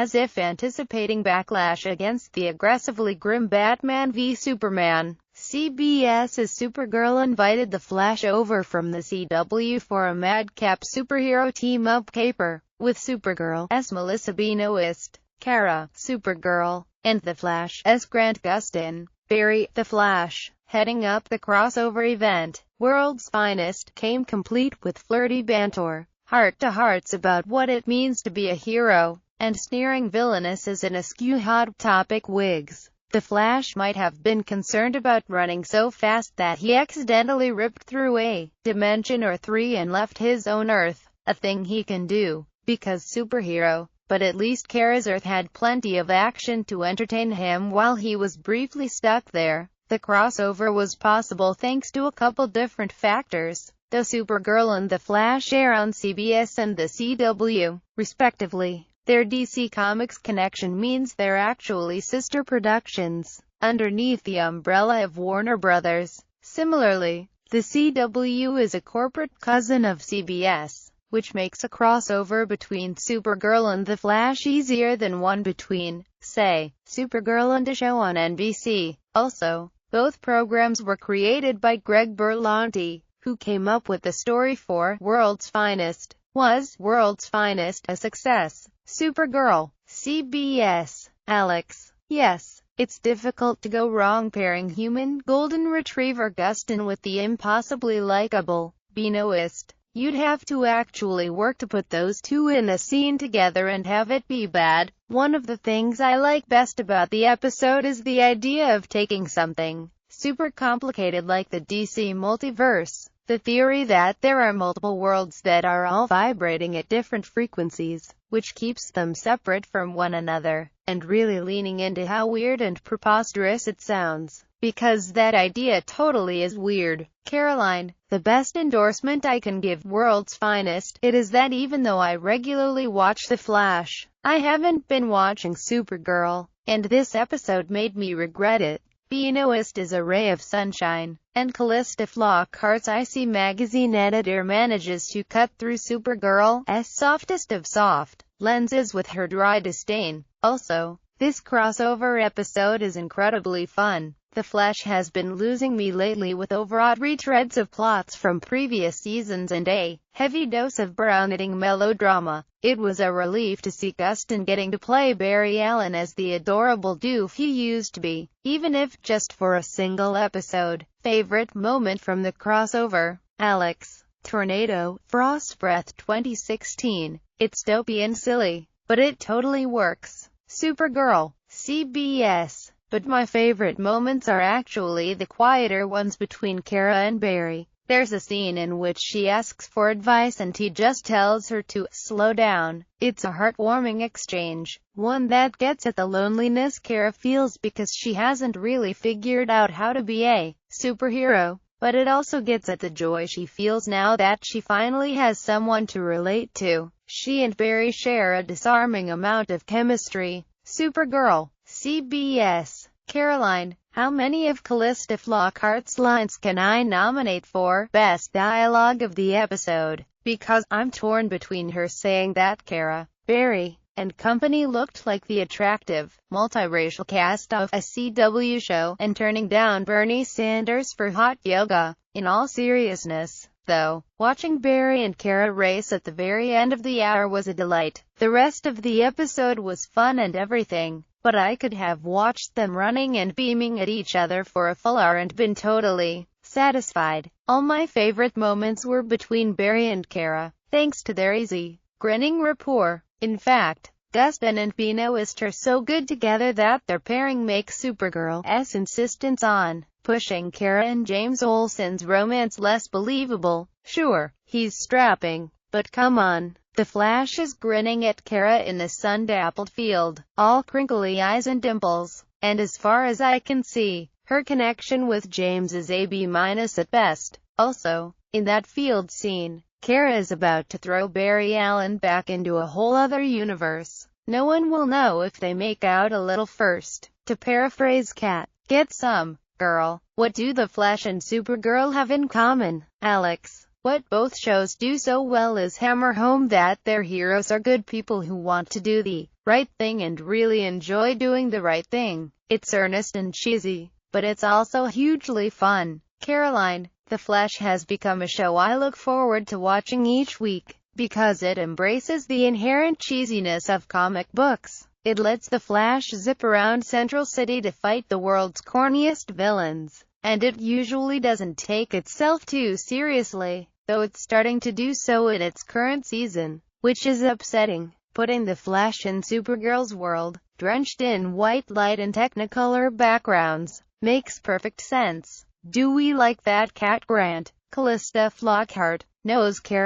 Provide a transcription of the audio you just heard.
as if anticipating backlash against the aggressively grim Batman v Superman. CBS's Supergirl invited The Flash over from the CW for a madcap superhero team-up caper, with Supergirl as Melissa Benoist, Kara, Supergirl, and The Flash as Grant Gustin, Barry, The Flash. Heading up the crossover event, World's Finest came complete with flirty banter, heart-to-hearts about what it means to be a hero, and sneering villainesses and askew hot topic wigs. The Flash might have been concerned about running so fast that he accidentally ripped through a dimension or three and left his own Earth, a thing he can do, because superhero. But at least Kara's Earth had plenty of action to entertain him while he was briefly stuck there. The crossover was possible thanks to a couple different factors. Though Supergirl and The Flash air on CBS and The CW, respectively, their DC Comics connection means they're actually sister productions, underneath the umbrella of Warner Brothers. Similarly, The CW is a corporate cousin of CBS, which makes a crossover between Supergirl and The Flash easier than one between, say, Supergirl and a show on NBC. Also, both programs were created by Greg Berlanti, who came up with the story for World's Finest. Was World's Finest a success? Supergirl, CBS, Alex. Yes, it's difficult to go wrong pairing human golden retriever Gustin with the impossibly likable Benoist. You'd have to actually work to put those two in a scene together and have it be bad. One of the things I like best about the episode is the idea of taking something super complicated like the DC multiverse, the theory that there are multiple worlds that are all vibrating at different frequencies, which keeps them separate from one another, and really leaning into how weird and preposterous it sounds, because that idea totally is weird. Caroline, the best endorsement I can give World's Finest, it is that even though I regularly watch The Flash, I haven't been watching Supergirl, and this episode made me regret it. Benoist is a ray of sunshine, and Calista Flockhart's icy magazine editor manages to cut through Supergirl's softest of soft lenses with her dry disdain. Also, this crossover episode is incredibly fun. The Flash has been losing me lately with overwrought retreads of plots from previous seasons and a heavy dose of brown-eating melodrama. It was a relief to see Gustin getting to play Barry Allen as the adorable doof he used to be, even if just for a single episode. Favorite moment from the crossover? Alex. Tornado, Frost Breath 2016. It's dopey and silly, but it totally works. Supergirl, CBS. But my favorite moments are actually the quieter ones between Kara and Barry. There's a scene in which she asks for advice and he just tells her to slow down. It's a heartwarming exchange, one that gets at the loneliness Kara feels because she hasn't really figured out how to be a superhero. But it also gets at the joy she feels now that she finally has someone to relate to. She and Barry share a disarming amount of chemistry. Supergirl, CBS. Caroline, how many of Calista Flockhart's lines can I nominate for Best Dialogue of the Episode? Because I'm torn between her saying that Kara, Barry, and company looked like the attractive, multiracial cast of a CW show, and turning down Bernie Sanders for hot yoga. In all seriousness, though, watching Barry and Kara race at the very end of the hour was a delight. The rest of the episode was fun and everything, but I could have watched them running and beaming at each other for a full hour and been totally satisfied. All my favorite moments were between Barry and Kara, thanks to their easy, grinning rapport. In fact, Gustin and Benoist are so good together that their pairing makes Supergirl's insistence on pushing Kara and James Olsen's romance less believable. Sure, he's strapping, but come on. The Flash is grinning at Kara in the sun-dappled field, all crinkly eyes and dimples, and as far as I can see, her connection with James is a B- at best. Also, in that field scene, Kara is about to throw Barry Allen back into a whole other universe. No one will know if they make out a little first. To paraphrase Kat, get some, girl. What do The Flash and Supergirl have in common? Alex. What both shows do so well is hammer home that their heroes are good people who want to do the right thing and really enjoy doing the right thing. It's earnest and cheesy, but it's also hugely fun. Caroline, The Flash has become a show I look forward to watching each week, because it embraces the inherent cheesiness of comic books. It lets the Flash zip around Central City to fight the world's corniest villains, and it usually doesn't take itself too seriously, though it's starting to do so in its current season, which is upsetting. Putting the Flash in Supergirl's world, drenched in white light and technicolor backgrounds, makes perfect sense. Do we like that cat? Grant, Calista Flockhart, knows Kara